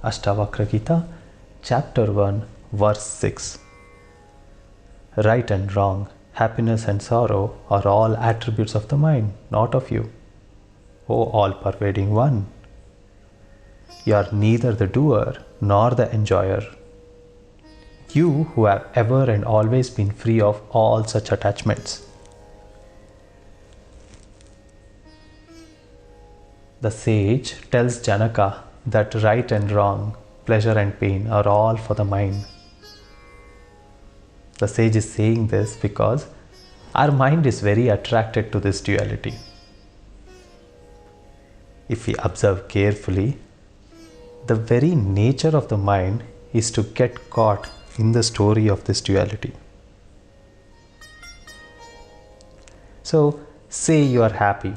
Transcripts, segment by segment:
Ashtavakra Gita, chapter 1, verse 6. Right and wrong, happiness and sorrow are all attributes of the mind, not of you. O all-pervading one, you are neither the doer nor the enjoyer. You who have ever and always been free of all such attachments. The sage tells Janaka that right and wrong, pleasure and pain are all for the mind. The sage is saying this because our mind is very attracted to this duality. If we observe carefully, the very nature of the mind is to get caught in the story of this duality. So, say you are happy.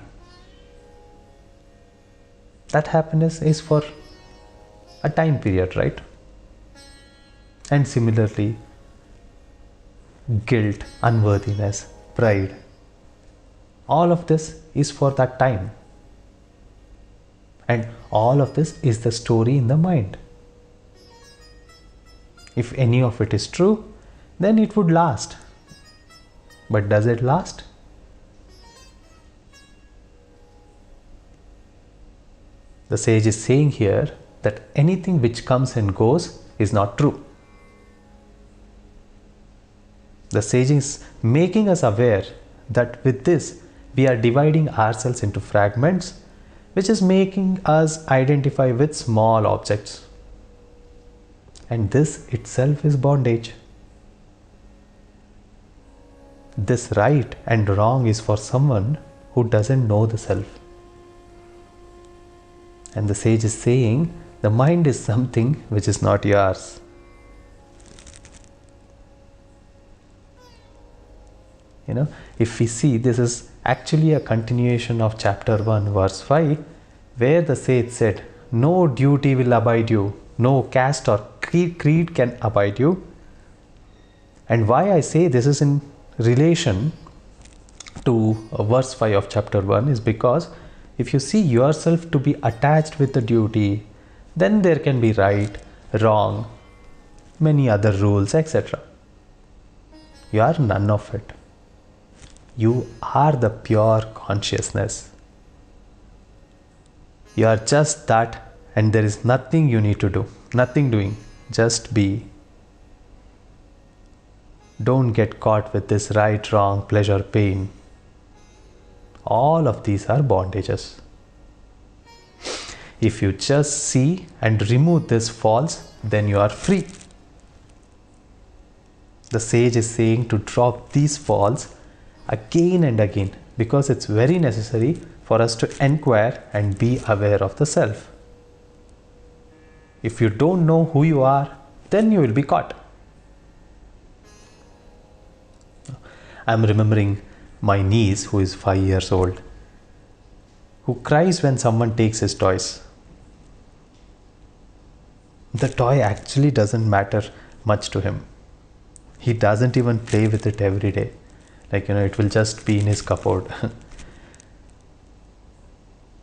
That happiness is for a time period, right? And similarly, guilt, unworthiness, pride, all of this is for that time. And all of this is the story in the mind. If any of it is true, then it would last. But does it last? The sage is saying here that anything which comes and goes is not true. The sage is making us aware that with this we are dividing ourselves into fragments, which is making us identify with small objects. And this itself is bondage. This right and wrong is for someone who doesn't know the self. And the sage is saying the mind is something which is not yours. If we see, this is actually a continuation of chapter 1, verse 5, where the sage said, no duty will abide you, no caste or creed can abide you. And why I say this is in relation to verse 5 of chapter 1 is because if you see yourself to be attached with the duty, then there can be right, wrong, many other rules, etc. You are none of it. You are the pure consciousness. You are just that, and there is nothing you need to do, nothing doing, just be. Don't get caught with this right, wrong, pleasure, pain. All of these are bondages. If you just see and remove this false, then you are free. The sage is saying to drop these false again and again because it's very necessary for us to inquire and be aware of the self. If you don't know who you are, then you will be caught. I'm remembering my niece, who is 5 years old, who cries when someone takes his toys. The toy actually doesn't matter much to him. He doesn't even play with it every day. It will just be in his cupboard.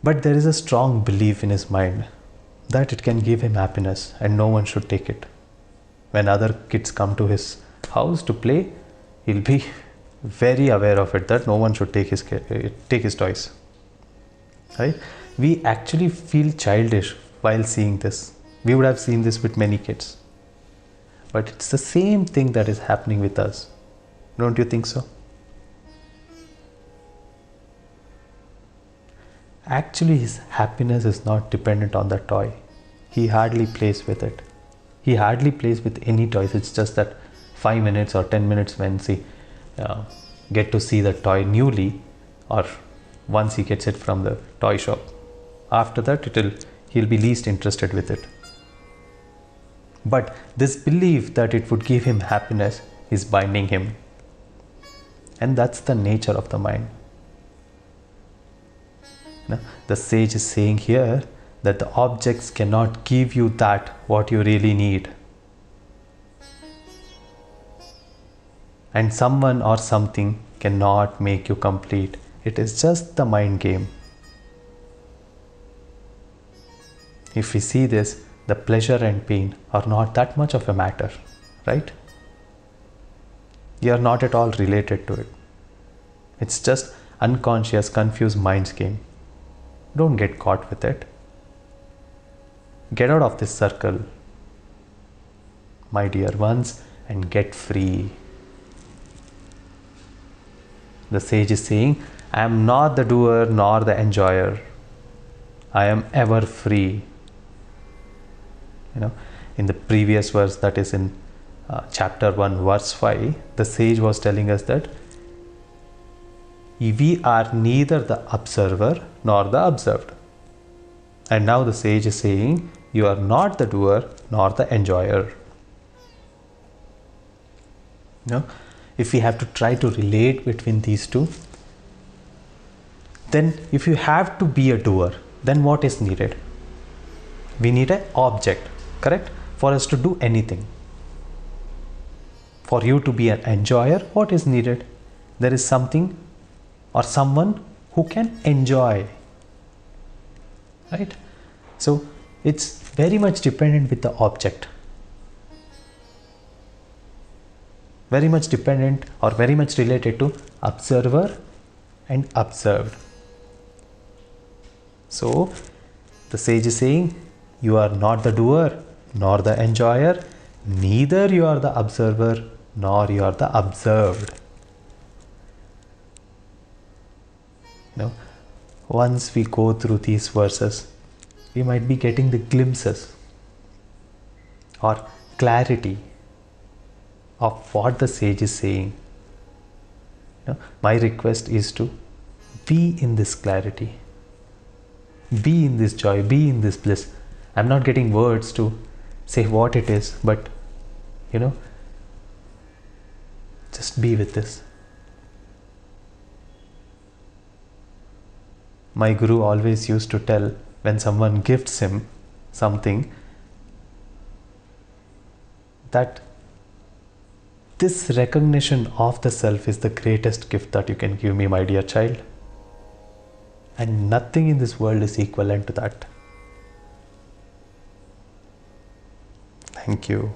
But there is a strong belief in his mind that it can give him happiness and no one should take it. When other kids come to his house to play, he'll be very aware of it that no one should take his toys. Right? We actually feel childish while seeing this. We would have seen this with many kids. But it's the same thing that is happening with us. Don't you think so? Actually, his happiness is not dependent on the toy. He hardly plays with it. He hardly plays with any toys. It's just that 5 minutes or 10 minutes when get to see the toy newly, or once he gets it from the toy shop. After that, he'll be least interested with it. But this belief that it would give him happiness is binding him. And that's the nature of the mind. The sage is saying here that the objects cannot give you that what you really need. And someone or something cannot make you complete. It is just the mind game. If we see this, the pleasure and pain are not that much of a matter, right? You are not at all related to it. It's just unconscious, confused mind's game. Don't get caught with it. Get out of this circle, my dear ones, and get free. The sage is saying, I am not the doer nor the enjoyer. I am ever free. In the previous verse, that is in chapter 1, verse 5, the sage was telling us that we are neither the observer nor the observed. And now the sage is saying, you are not the doer nor the enjoyer. If we have to try to relate between these two, then if you have to be a doer, then what is needed? We need an object, correct? For us to do anything. For you to be an enjoyer, what is needed? There is something or someone who can enjoy, right? So it's very much dependent with the object. Very much dependent or very much related to observer and observed. So the sage is saying, you are not the doer nor the enjoyer, neither you are the observer nor you are the observed. Once we go through these verses, we might be getting the glimpses or clarity of what the sage is saying. My request is to be in this clarity, be in this joy, be in this bliss. I'm not getting words to say what it is, but just be with this. My guru always used to tell, when someone gifts him something, that this recognition of the self is the greatest gift that you can give me, my dear child. And nothing in this world is equivalent to that. Thank you.